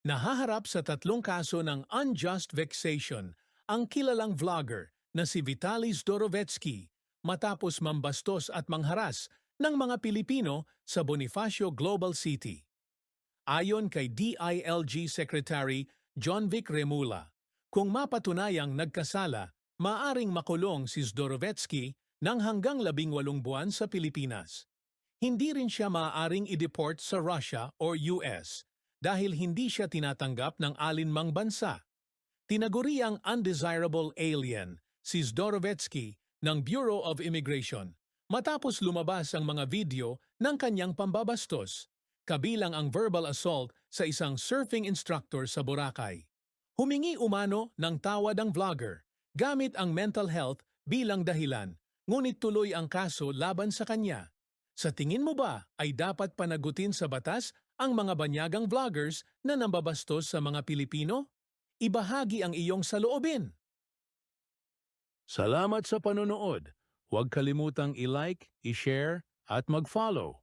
Nahaharap sa tatlong kaso ng unjust vexation ang kilalang vlogger na si Vitaly Zdorovetsky matapos mambastos at mangharas ng mga Pilipino sa Bonifacio Global City. Ayon kay DILG Secretary John Vic Remula, kung mapatunayang nagkasala, maaring makulong si Zdorovetsky ng hanggang 18 buwan sa Pilipinas. Hindi rin siya maaaring i-deport sa Russia or US dahil hindi siya tinatanggap ng alinmang bansa. Tinaguriang undesirable alien si Zdorovetsky ng Bureau of Immigration matapos lumabas ang mga video ng kanyang pambabastos, kabilang ang verbal assault sa isang surfing instructor sa Boracay. Humingi umano ng tawad ang vlogger gamit ang mental health bilang dahilan, ngunit tuloy ang kaso laban sa kanya. Sa tingin mo ba ay dapat panagutin sa batas ang mga banyagang vloggers na nambabastos sa mga Pilipino? Ibahagi ang iyong saloobin. Salamat sa panonood. Huwag kalimutang i-like, i-share at mag-follow.